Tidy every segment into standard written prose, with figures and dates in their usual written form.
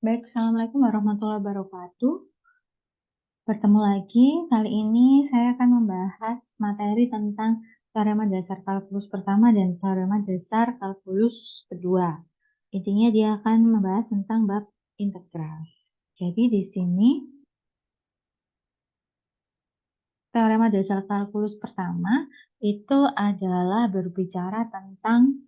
Baik, Assalamualaikum warahmatullahi wabarakatuh. Bertemu lagi, kali ini saya akan membahas materi tentang teorema dasar kalkulus pertama dan teorema dasar kalkulus kedua. Intinya dia akan membahas tentang bab integral. Jadi di sini teorema dasar kalkulus pertama itu adalah berbicara tentang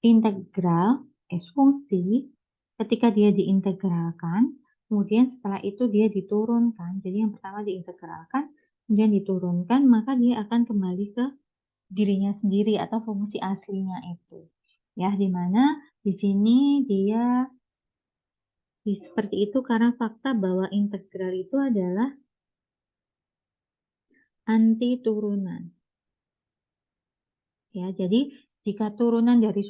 integral fungsi ketika dia diintegralkan, kemudian setelah itu dia diturunkan. Jadi yang pertama diintegralkan, kemudian diturunkan, maka dia akan kembali ke dirinya sendiri atau fungsi aslinya itu. Ya, di mana di sini dia seperti itu karena fakta bahwa integral itu adalah anti turunan. Ya, jadi jika turunan dari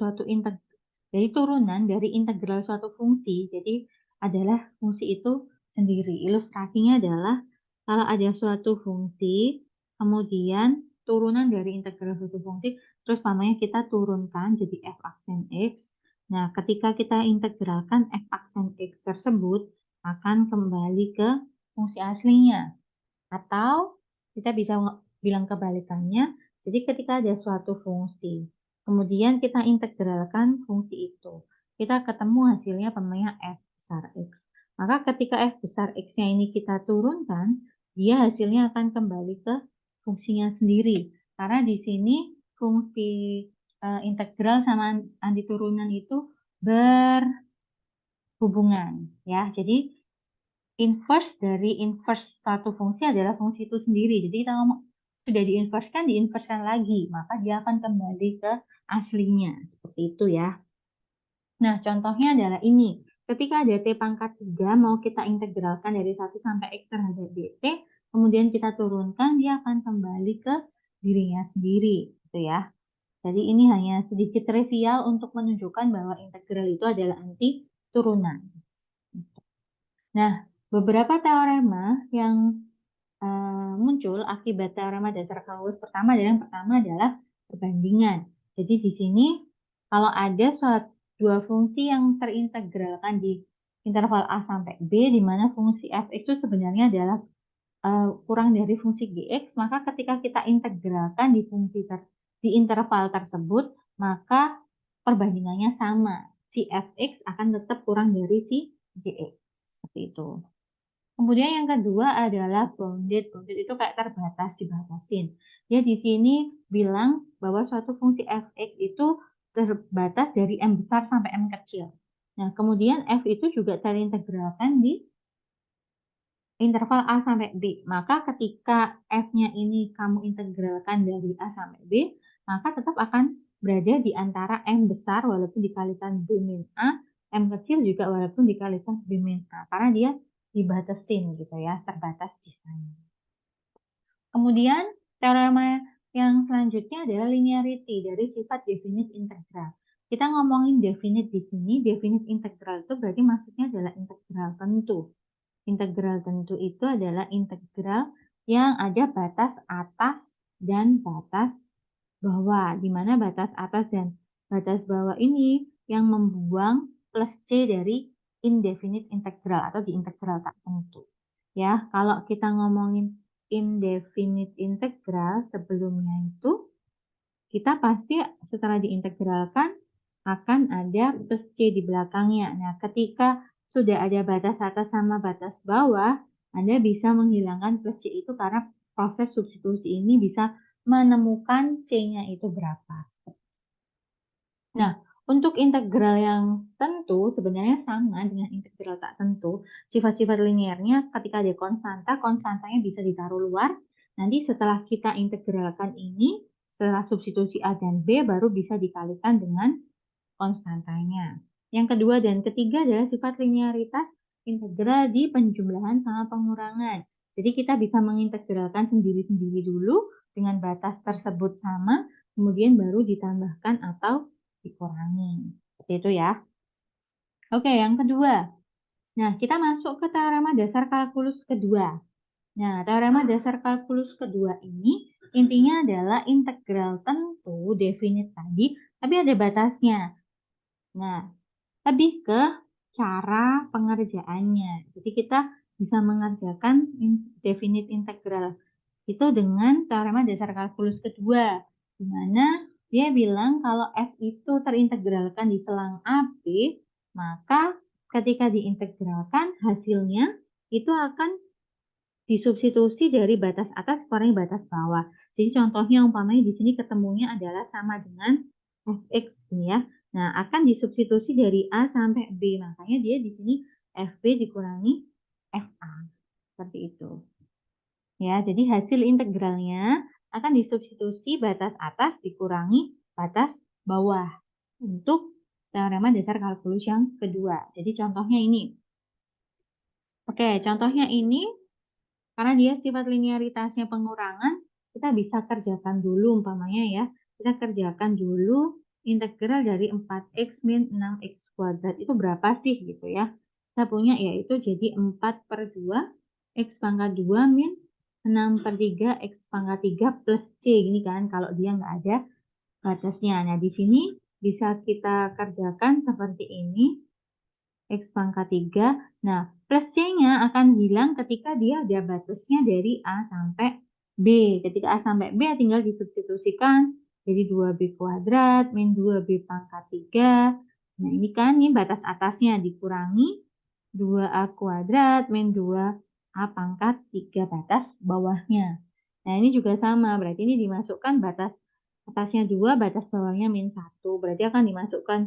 integral suatu fungsi, jadi adalah fungsi itu sendiri. Ilustrasinya adalah kalau ada suatu fungsi, kemudian turunan dari integral suatu fungsi, terus namanya kita turunkan jadi f aksen x. Nah, ketika kita integralkan f aksen x tersebut akan kembali ke fungsi aslinya. Atau kita bisa bilang kebalikannya, jadi ketika ada suatu fungsi, kemudian kita integralkan fungsi itu, kita ketemu hasilnya namanya f besar x. Maka ketika f besar x-nya ini kita turunkan, dia hasilnya akan kembali ke fungsinya sendiri. Karena di sini fungsi integral sama antiturunan itu berhubungan, ya. Jadi inverse dari inverse satu fungsi adalah fungsi itu sendiri. Jadi kita ngomong sudah diinverskan lagi, maka dia akan kembali ke aslinya. Seperti itu ya. Nah, contohnya adalah ini. Ketika ada T pangkat 3 mau kita integralkan dari 1 sampai X terhadap dt, kemudian kita turunkan, dia akan kembali ke dirinya sendiri. Gitu ya. Jadi ini hanya sedikit trivial untuk menunjukkan bahwa integral itu adalah anti turunan. Nah, beberapa teorema yang muncul akibat teorema dasar kalkulus pertama dan yang pertama adalah perbandingan. Jadi di sini kalau ada dua fungsi yang terintegralkan di interval A sampai B, di mana fungsi f itu sebenarnya adalah kurang dari fungsi gx, maka ketika kita integralkan di interval tersebut, maka perbandingannya sama. Si fx akan tetap kurang dari si gx. Seperti itu. Kemudian yang kedua adalah bounded. Bounded itu kayak terbatas, dibatasin. Dia di sini bilang bahwa suatu fungsi fx itu terbatas dari m besar sampai m kecil. Nah, kemudian f itu juga terintegralkan di interval A sampai B. Maka ketika f-nya ini kamu integralkan dari A sampai B, maka tetap akan berada di antara m besar walaupun dikalikan b min A, m kecil juga walaupun dikalikan b min A. Karena dia dibatasin gitu ya, terbatas di sana. Kemudian teorema yang selanjutnya adalah linearity dari sifat definite integral. Kita ngomongin definite di sini, definite integral itu berarti maksudnya adalah integral tentu. Integral tentu itu adalah integral yang ada batas atas dan batas bawah, di mana batas atas dan batas bawah ini yang membuang plus C dari indefinite integral atau di integral tak tentu. Ya, kalau kita ngomongin indefinite integral sebelumnya itu, kita pasti setelah diintegralkan akan ada plus C di belakangnya. Nah, ketika sudah ada batas atas sama batas bawah, Anda bisa menghilangkan plus C itu karena proses substitusi ini bisa menemukan C-nya itu berapa. Nah, untuk integral yang tentu sebenarnya sama dengan integral tak tentu. Sifat-sifat linearnya ketika ada konstanta, konstantanya bisa ditaruh luar. Nanti setelah kita integralkan ini, setelah substitusi A dan B baru bisa dikalikan dengan konstantanya. Yang kedua dan ketiga adalah sifat linearitas integral di penjumlahan sama pengurangan. Jadi kita bisa mengintegralkan sendiri-sendiri dulu dengan batas tersebut sama, kemudian baru ditambahkan atau dikurangi. Seperti itu ya. Oke, yang kedua. Nah, kita masuk ke teorema dasar kalkulus kedua. Nah, teorema dasar kalkulus kedua ini intinya adalah integral tentu definite tadi, tapi ada batasnya. Nah, lebih ke cara pengerjaannya. Jadi kita bisa mengerjakan definite integral itu dengan teorema dasar kalkulus kedua, di mana dia bilang kalau f itu terintegralkan di selang AB, maka ketika diintegralkan hasilnya itu akan disubstitusi dari batas atas kurangi batas bawah. Jadi contohnya umpamanya di sini ketemunya adalah sama dengan fx ini ya. Nah, akan disubstitusi dari A sampai B. Makanya dia di sini FB dikurangi FA. Seperti itu. Ya, jadi hasil integralnya akan disubstitusi batas atas dikurangi batas bawah untuk teorema dasar kalkulus yang kedua. Jadi contohnya ini. Oke, contohnya ini karena dia sifat linearitasnya pengurangan, kita bisa kerjakan dulu umpamanya ya. Kita kerjakan dulu integral dari 4x min 6x kuadrat. Itu berapa sih gitu ya. Kita punya yaitu jadi 4/2 x pangkat 2 min 6/3 x pangkat 3 plus c. Ini kan kalau dia nggak ada batasnya. Nah di sini bisa kita kerjakan seperti ini. X pangkat 3. Nah, plus C-nya akan hilang ketika dia ada batasnya dari A sampai B. Ketika A sampai B tinggal disubstitusikan jadi 2B kuadrat min 2B pangkat 3. Nah, ini kan ini batas atasnya dikurangi 2A kuadrat min 2A pangkat 3 batas bawahnya. Nah, ini juga sama. Berarti ini dimasukkan batas atasnya 2, batas bawahnya min 1. Berarti akan dimasukkan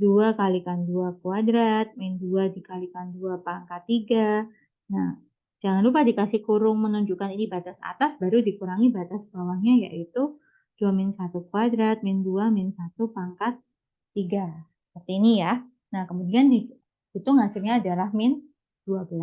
2 kalikan 2 kuadrat, min 2 dikalikan 2 pangkat 3. Nah, jangan lupa dikasih kurung menunjukkan ini batas atas, baru dikurangi batas bawahnya, yaitu 2 min 1 kuadrat, min 2 min 1 pangkat 3. Seperti ini ya. Nah, kemudian dihitung hasilnya adalah min 12.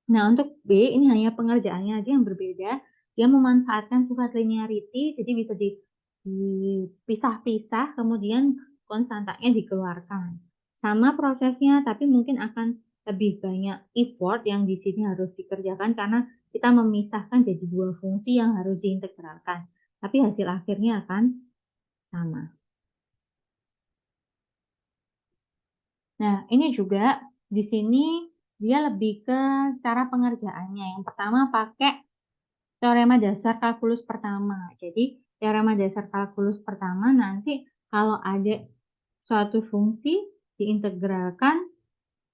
Nah, untuk B, ini hanya pengerjaannya aja yang berbeda. Dia memanfaatkan sifat linearity, jadi bisa dipisah-pisah, kemudian konstantanya dikeluarkan. Sama prosesnya, tapi mungkin akan lebih banyak effort yang di sini harus dikerjakan karena kita memisahkan jadi dua fungsi yang harus diintegralkan. Tapi hasil akhirnya akan sama. Nah, ini juga di sini dia lebih ke cara pengerjaannya. Yang pertama pakai teorema dasar kalkulus pertama. Jadi, teorema dasar kalkulus pertama nanti kalau ada suatu fungsi diintegralkan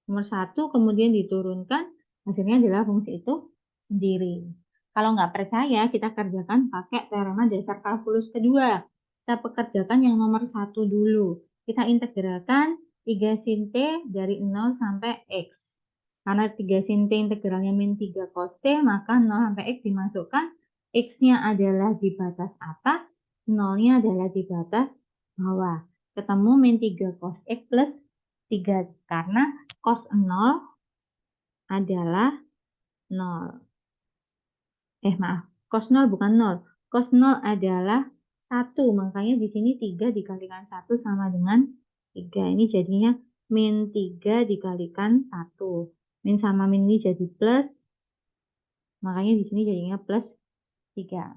nomor 1, kemudian diturunkan, hasilnya adalah fungsi itu sendiri. Kalau nggak percaya, kita kerjakan pakai teorema dasar kalkulus kedua. Kita pekerjakan yang nomor 1 dulu. Kita integralkan 3 sin T dari 0 sampai X. Karena 3 sin T integralnya min 3 cos T, maka 0 sampai X dimasukkan. X-nya adalah di batas atas, 0-nya adalah di batas bawah. Ketemu min 3 cos X plus 3. Karena cos 0 adalah 0. Maaf, cos 0 bukan 0. Cos 0 adalah 1, makanya di sini 3 dikalikan 1 sama dengan 3. Ini jadinya min 3 dikalikan 1. Min sama min ini jadi plus, makanya di sini jadinya plus 3.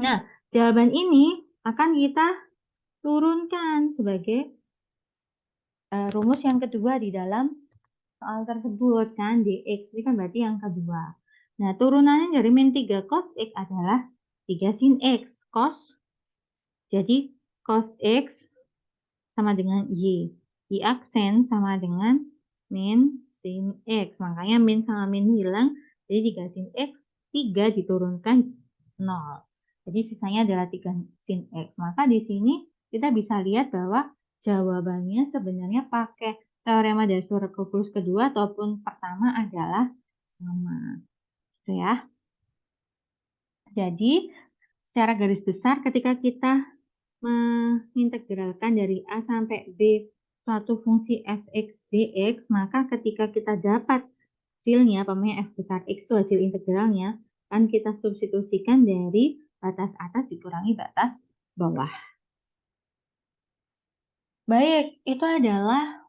Nah, jawaban ini akan kita turunkan sebagai rumus yang kedua di dalam soal tersebut kan, dx ini kan berarti yang kedua. Nah, turunannya dari min 3 cos x adalah 3 sin x. Jadi cos x sama dengan y. Y aksen sama dengan min sin x. Makanya min sama min hilang, jadi 3 sin x, 3 diturunkan 0. Jadi sisanya adalah 3 sin x. Maka di sini kita bisa lihat bahwa jawabannya sebenarnya pakai teorema dasar kalkulus kedua ataupun pertama adalah sama. Gitu ya. Jadi, secara garis besar ketika kita mengintegralkan dari A sampai B suatu fungsi fx dx, maka ketika kita dapat hasilnya, f besar x itu hasil integralnya, kan kita substitusikan dari batas atas dikurangi batas bawah. Baik, itu adalah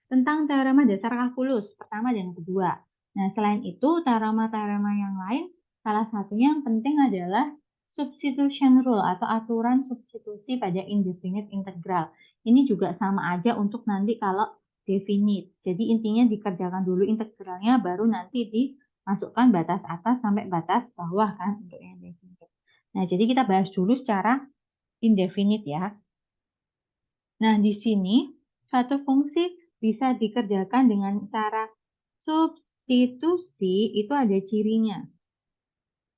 tentang teorema dasar kalkulus pertama dan kedua. Nah, selain itu, teorema-teorema yang lain, salah satunya yang penting adalah substitution rule atau aturan substitusi pada indefinite integral. Ini juga sama aja untuk nanti kalau definite. Jadi intinya dikerjakan dulu integralnya, baru nanti dimasukkan batas atas sampai batas bawah kan untuk yang definite. Nah, jadi kita bahas dulu secara indefinite ya. Nah, di sini suatu fungsi bisa dikerjakan dengan cara substitusi, itu ada cirinya.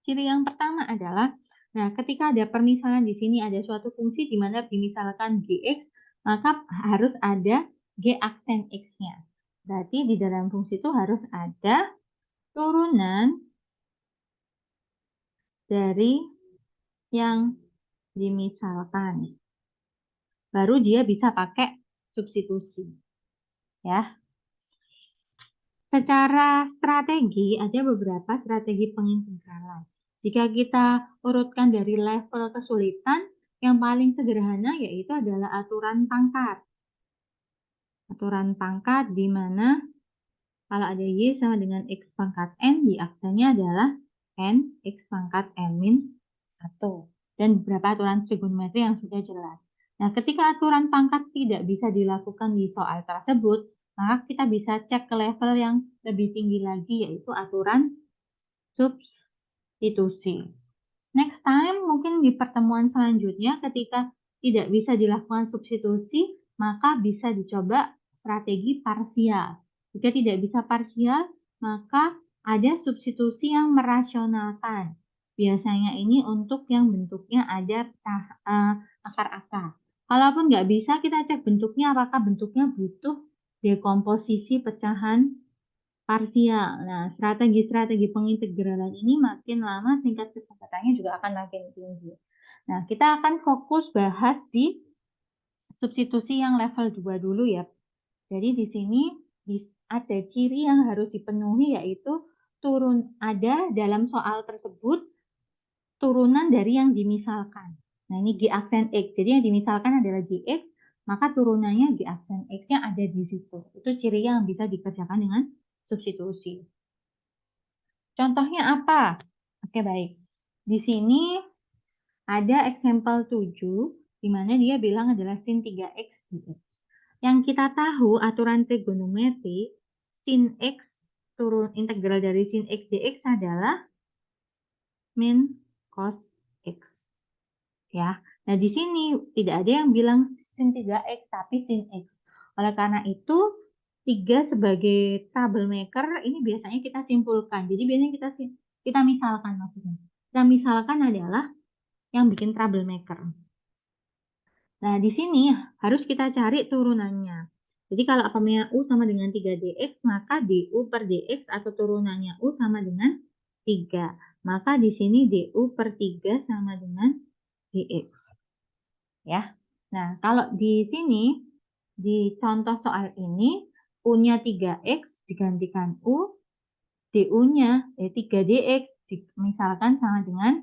Ciri yang pertama adalah, nah ketika ada permisalan di sini ada suatu fungsi di mana dimisalkan Gx, maka harus ada G aksen X-nya. Berarti di dalam fungsi itu harus ada turunan dari yang dimisalkan. Baru dia bisa pakai substitusi. Ya. Secara strategi, ada beberapa strategi pengintegralan. Jika kita urutkan dari level kesulitan, yang paling sederhana yaitu adalah aturan pangkat. Aturan pangkat di mana kalau ada Y sama dengan X pangkat N, di aksennya adalah N, X pangkat N min 1. Dan beberapa aturan trigonometri yang sudah jelas. Nah, ketika aturan pangkat tidak bisa dilakukan di soal tersebut, maka kita bisa cek ke level yang lebih tinggi lagi, yaitu aturan substitusi. Next time, mungkin di pertemuan selanjutnya, ketika tidak bisa dilakukan substitusi, maka bisa dicoba strategi parsial. Jika tidak bisa parsial, maka ada substitusi yang merasionalkan. Biasanya ini untuk yang bentuknya ada akar-akar. Kalaupun nggak bisa, kita cek bentuknya apakah bentuknya butuh dekomposisi pecahan parsial. Nah, strategi-strategi pengintegralan ini makin lama tingkat kesabatannya juga akan makin tinggi. Nah, kita akan fokus bahas di substitusi yang level 2 dulu ya. Jadi di sini ada ciri yang harus dipenuhi, yaitu ada dalam soal tersebut turunan dari yang dimisalkan. Nah, ini G aksen X. Jadi yang dimisalkan adalah Gx, maka turunannya G aksen X-nya ada di situ. Itu ciri yang bisa dikerjakan dengan substitusi. Contohnya apa? Oke, baik. Di sini ada example 7, di mana dia bilang adalah sin 3x dx. Yang kita tahu aturan trigonometri, sin x turun integral dari sin x dx adalah min cos x. Ya. Nah, di sini tidak ada yang bilang sin 3x, tapi sin x. Oleh karena itu, 3 sebagai troublemaker ini biasanya kita simpulkan. Jadi biasanya kita misalkan maksudnya. Kita misalkan adalah yang bikin troublemaker. Nah, di sini harus kita cari turunannya. Jadi kalau apamnya U sama dengan 3dx, maka du per dx atau turunannya U sama dengan 3. Maka di sini du per 3 sama dengan dx. Ya. Nah, kalau di sini, di contoh soal ini, U-nya 3x digantikan U, du-nya 3dx misalkan sama dengan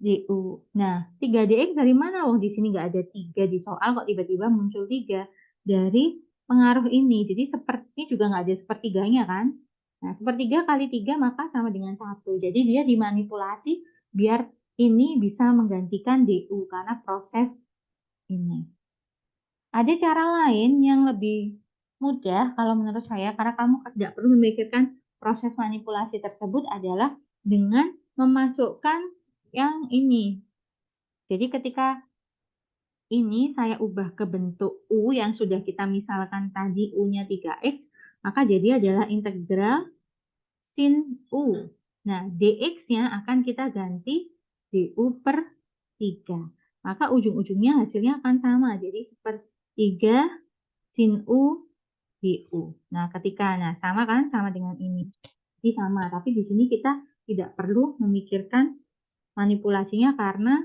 du. Nah, 3dx dari mana? Oh, di sini nggak ada 3 di soal, kok tiba-tiba muncul 3? Dari pengaruh ini. Jadi seperti juga nggak ada sepertiganya kan? Nah, sepertiga kali 3 maka sama dengan 1. Jadi dia dimanipulasi biar ini bisa menggantikan du karena proses ini. Ada cara lain yang lebih mudah kalau menurut saya, karena kamu tidak perlu memikirkan proses manipulasi tersebut, adalah dengan memasukkan yang ini. Jadi ketika ini saya ubah ke bentuk U yang sudah kita misalkan tadi U-nya 3x, maka jadi adalah integral sin U. Nah, dx-nya akan kita ganti du per 3. Maka ujung-ujungnya hasilnya akan sama. Jadi sepertiga sin U du. Nah, sama kan? Sama dengan ini. Jadi sama, tapi di sini kita tidak perlu memikirkan manipulasinya karena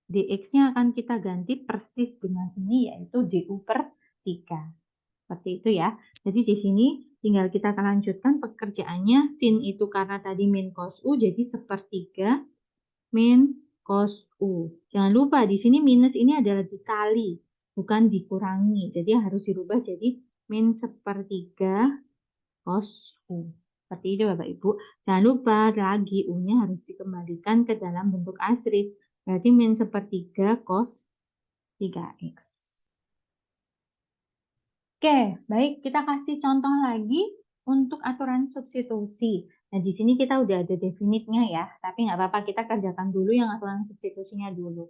dx-nya akan kita ganti persis dengan ini, yaitu du per 3. Seperti itu ya. Jadi di sini tinggal kita akan lanjutkan pekerjaannya. Sin itu karena tadi min cos U, jadi sepertiga min cos U. Jangan lupa di sini minus ini adalah dikali, bukan dikurangi. Jadi harus dirubah jadi min sepertiga cos U. Seperti itu Bapak Ibu. Jangan lupa lagi U-nya harus dikembalikan ke dalam bentuk asli. Berarti min sepertiga cos 3x. Oke, baik, kita kasih contoh lagi untuk aturan substitusi. Nah, di sini kita udah ada definitnya ya, tapi nggak apa-apa, kita kerjakan dulu yang aturan substitusinya dulu.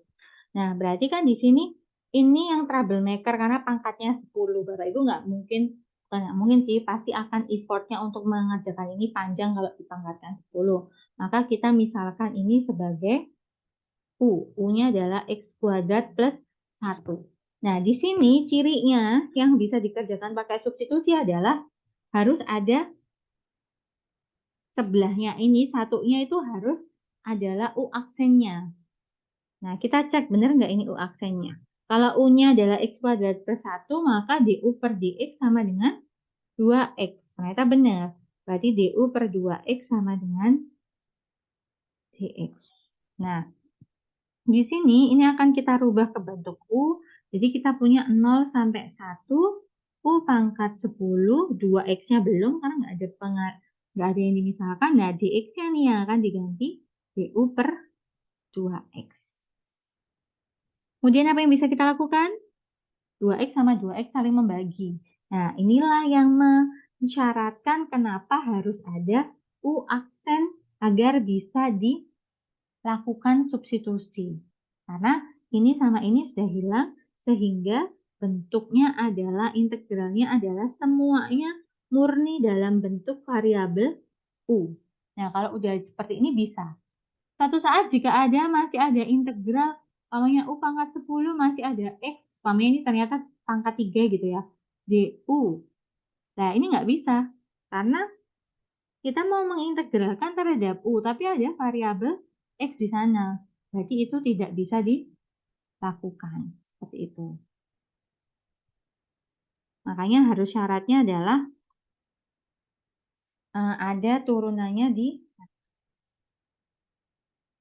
Nah, berarti kan di sini ini yang troublemaker karena pangkatnya 10. Bapak Ibu nggak mungkin, bukan nggak mungkin sih, pasti akan effortnya untuk mengerjakan ini panjang kalau dipangkatkan 10. Maka kita misalkan ini sebagai U. U-nya adalah X kuadrat plus 1. Nah, di sini cirinya yang bisa dikerjakan pakai substitusi adalah harus ada sebelahnya ini, satunya itu harus adalah U aksennya. Nah, kita cek benar nggak ini U aksennya. Kalau U-nya adalah X kuadrat plus 1, maka DU per DX sama dengan 2X. Ternyata benar. Berarti DU per 2X sama dengan DX. Nah, di sini ini akan kita rubah ke bentuk U. Jadi kita punya 0 sampai 1, U pangkat 10, 2X-nya belum karena nggak ada yang dimisalkan. Nah, DX-nya nih yang akan diganti DU per 2X. Kemudian apa yang bisa kita lakukan? 2X sama 2X saling membagi. Nah, inilah yang mensyaratkan kenapa harus ada U aksen agar bisa dilakukan substitusi. Karena ini sama ini sudah hilang, sehingga bentuknya adalah, integralnya adalah semuanya murni dalam bentuk variabel U. Nah, kalau udah seperti ini bisa. Suatu saat jika masih ada integral, umpamanya U pangkat 10 masih ada X, umpamanya ini ternyata pangkat 3 gitu ya, DU. Nah, ini nggak bisa, karena kita mau mengintegralkan terhadap U, tapi ada variabel X di sana. Berarti itu tidak bisa dilakukan. Seperti itu. Makanya harus syaratnya adalah ada turunannya di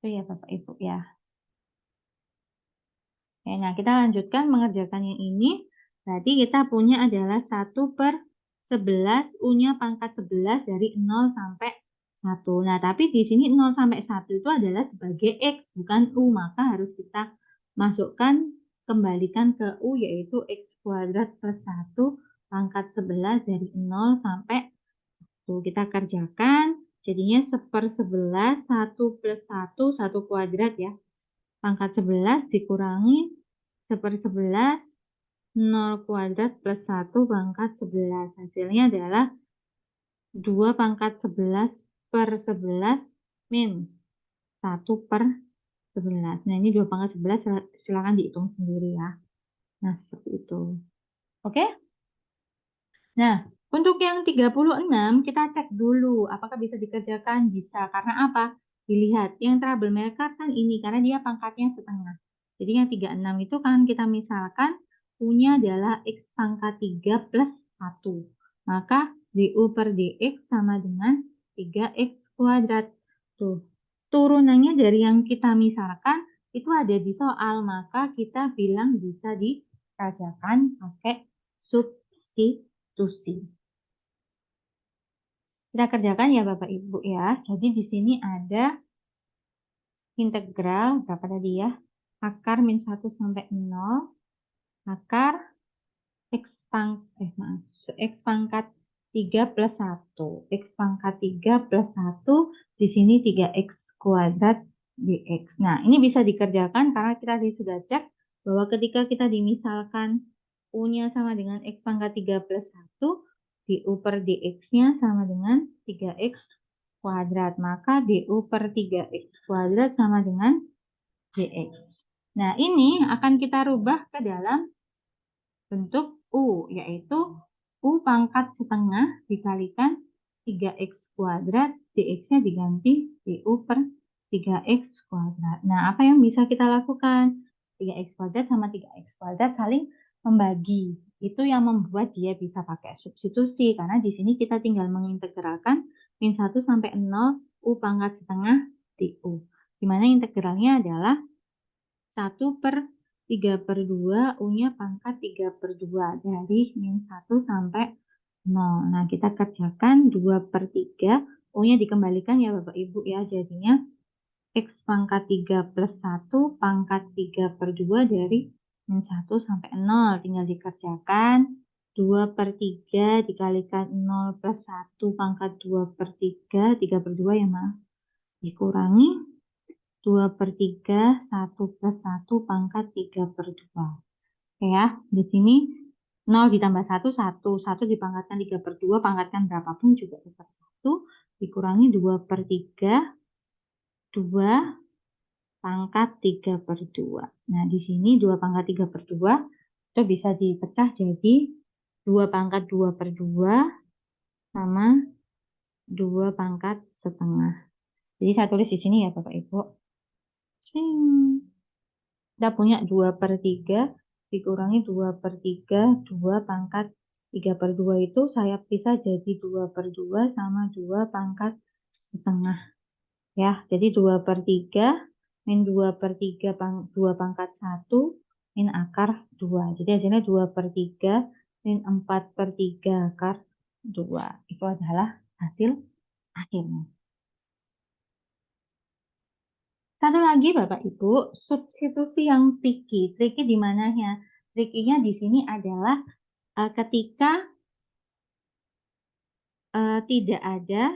itu ya Bapak Ibu ya. Oke, nah kita lanjutkan mengerjakan yang ini. Berarti kita punya adalah 1/11, U-nya pangkat 11 dari 0 sampai 1. Nah, tapi di sini 0 sampai 1 itu adalah sebagai X, bukan U. Maka harus kita masukkan, kembalikan ke U, yaitu X kuadrat plus 1 pangkat 11 dari 0 sampai 1. Kita kerjakan, jadinya 1/11, 1 plus 1, 1 kuadrat ya. Pangkat 11 dikurangi 1/11, 0 kuadrat plus 1 pangkat 11. Hasilnya adalah 2 pangkat 11 per 11 min 1 per 11. Nah, ini 2 pangkat 11, silakan dihitung sendiri ya. Nah, seperti itu. Oke? Nah, untuk yang 36 kita cek dulu apakah bisa dikerjakan. Bisa. Karena apa? Dilihat, yang troublemaker kan ini karena dia pangkatnya setengah. Jadi yang 36 itu kan kita misalkan punya adalah X pangkat 3 plus 1. Maka DU per DX sama dengan 3X kuadrat. Tuh, turunannya dari yang kita misalkan itu ada di soal, maka kita bilang bisa dikerjakan pakai substitusi. Kita kerjakan ya Bapak Ibu ya. Jadi di sini ada integral berapa tadi ya? Akar min 1 sampai 0, akar X pangkat 3 plus 1. X pangkat 3 plus 1, di sini 3X kuadrat dx. Nah, ini bisa dikerjakan karena kita tadi sudah cek bahwa ketika kita dimisalkan U-nya sama dengan X pangkat 3 plus 1, DU per DX-nya sama dengan 3X kuadrat. Maka DU per 3X kuadrat sama dengan DX. Nah, ini akan kita rubah ke dalam bentuk U, yaitu U pangkat setengah dikalikan 3X kuadrat, DX-nya diganti DU per 3X kuadrat. Nah, apa yang bisa kita lakukan? 3X kuadrat sama 3X kuadrat saling membagi. Itu yang membuat dia bisa pakai substitusi, karena di sini kita tinggal mengintegralkan min 1 sampai 0 U pangkat setengah DU. Dimana integralnya adalah 1/3/2, U-nya pangkat 3/2 dari min 1 sampai 0. Nah, kita kerjakan 2/3, U-nya dikembalikan ya Bapak Ibu ya, jadinya X pangkat 3 plus 1 pangkat 3/2 dari min 1 sampai 0. Tinggal dikerjakan, 2/3 dikalikan 0 plus 1 pangkat 2/3, 3/2 ya maaf, dikurangi 2/3, 1 plus 1 pangkat 3/2. Oke ya, di sini 0 ditambah 1, 1 dipangkatkan 3/2, pangkatkan berapapun juga tetap 1, dikurangi 2/3, 2 pangkat 3/2. Nah, di sini 2 pangkat 3/2 itu bisa dipecah jadi 2 pangkat 2/2 sama 2 pangkat setengah. Jadi saya tulis di sini ya Bapak Ibu. Kita punya 2/3 dikurangi 2/3, 2 pangkat 3/2 itu saya pisah jadi 2/2 sama 2 pangkat setengah. Ya, jadi 2/3 min 2/3 2 pangkat 1 min akar 2. Jadi hasilnya 2/3 min 4/3 akar 2. Itu adalah hasil akhirnya. Satu lagi Bapak Ibu, substitusi yang tricky. Tricky di mananya? Tricky-nya di sini adalah ketika tidak ada,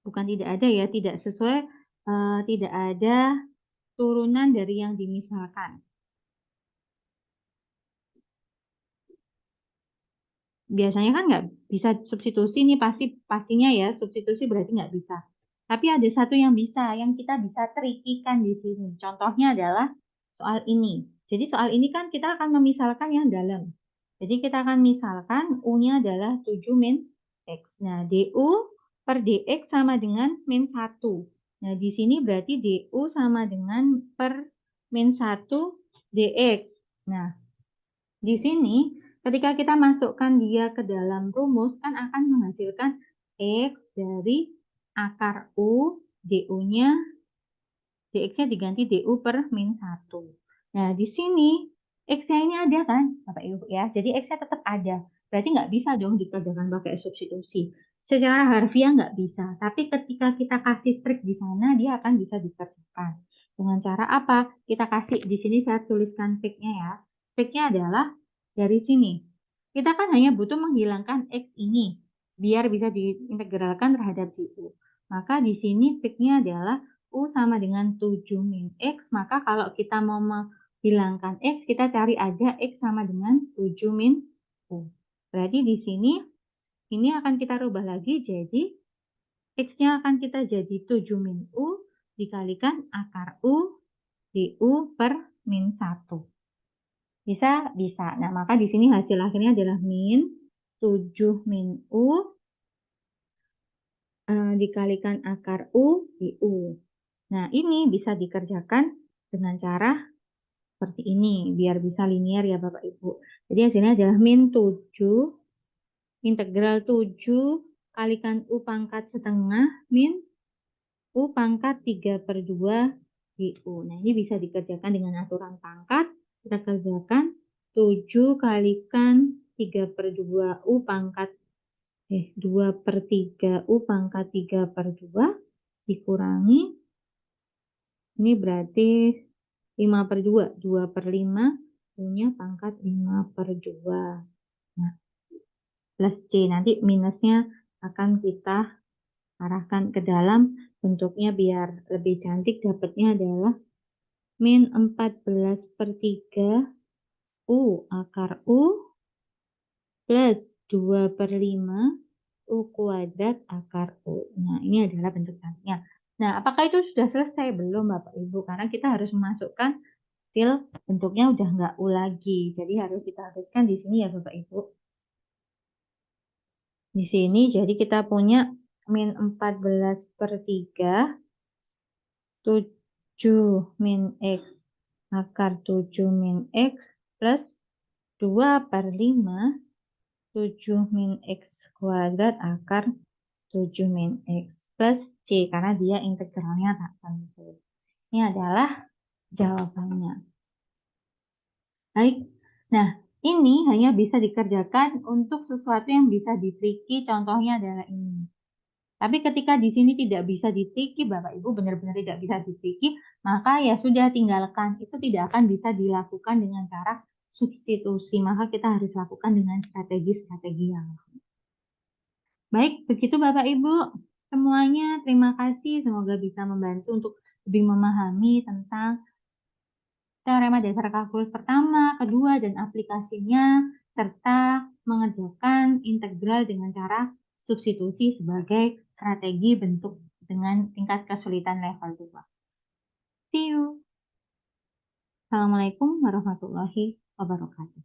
bukan tidak ada ya, tidak sesuai, tidak ada turunan dari yang dimisalkan. Biasanya kan nggak bisa substitusi nih, pastinya ya, substitusi berarti nggak bisa. Tapi ada satu yang bisa, yang kita bisa trikikan di sini. Contohnya adalah soal ini. Jadi soal ini kan kita akan memisalkan yang dalam. Jadi kita akan misalkan U-nya adalah 7 min X. Nah, DU per DX sama dengan min 1. Nah, di sini berarti DU sama dengan per min 1 DX. Nah, di sini ketika kita masukkan dia ke dalam rumus kan akan menghasilkan X dari akar U, DU-nya, DX-nya diganti DU per min 1. Nah, di sini X-nya ini ada kan, Bapak Ibu ya. Jadi X-nya tetap ada. Berarti nggak bisa dong dikerjakan pakai substitusi. Secara harfiah nggak bisa. Tapi ketika kita kasih trik di sana, dia akan bisa dikerjakan. Dengan cara apa? Kita kasih, di sini saya tuliskan triknya ya. Triknya adalah dari sini. Kita kan hanya butuh menghilangkan X ini. Biar bisa diintegralkan terhadap DU. Maka di sini triknya adalah U sama dengan 7 min X, maka kalau kita mau menghilangkan X, kita cari aja X sama dengan 7 min U. Berarti di sini, ini akan kita rubah lagi jadi X-nya akan kita jadi 7 min U dikalikan akar U DU per min 1. Bisa? Bisa. Nah, maka di sini hasil akhirnya adalah min 7 min U dikalikan akar U DU. Nah, ini bisa dikerjakan dengan cara seperti ini, biar bisa linear ya Bapak Ibu. Jadi hasilnya adalah min 7, integral 7 kalikan U pangkat setengah min U pangkat 3/2 DU. Nah, ini bisa dikerjakan dengan aturan pangkat. Kita kerjakan 7 kalikan 3/2 U pangkat 2/3 U pangkat 3/2 dikurangi, ini berarti 5/2, 2/5 punya pangkat 5/2. Nah, plus C, nanti minusnya akan kita arahkan ke dalam, bentuknya biar lebih cantik, dapatnya adalah min 14/3 U akar U plus 2/5 U kuadrat akar U. Nah, ini adalah bentuk cantiknya. Nah, apakah itu sudah selesai? Belum Bapak Ibu, karena kita harus memasukkan hasil bentuknya udah nggak U lagi. Jadi harus kita habiskan di sini ya Bapak Ibu. Di sini jadi kita punya min 14/3, 7 min X akar 7 min X plus 2/5 7 min X kuadrat akar 7 min X plus C, karena dia integralnya tak tentu. Ini adalah jawabannya. Baik, nah ini hanya bisa dikerjakan untuk sesuatu yang bisa ditriki, contohnya adalah ini. Tapi ketika di sini tidak bisa ditriki, Bapak Ibu benar-benar tidak bisa ditriki, maka ya sudah tinggalkan. Itu tidak akan bisa dilakukan dengan cara substitusi, maka kita harus lakukan dengan strategi-strategi yang lain. Baik, begitu Bapak Ibu semuanya, terima kasih. Semoga bisa membantu untuk lebih memahami tentang teorema dasar kalkulus pertama, kedua, dan aplikasinya, serta mengerjakan integral dengan cara substitusi sebagai strategi bentuk dengan tingkat kesulitan level 2. See you. Assalamualaikum warahmatullahi wabarakatuh.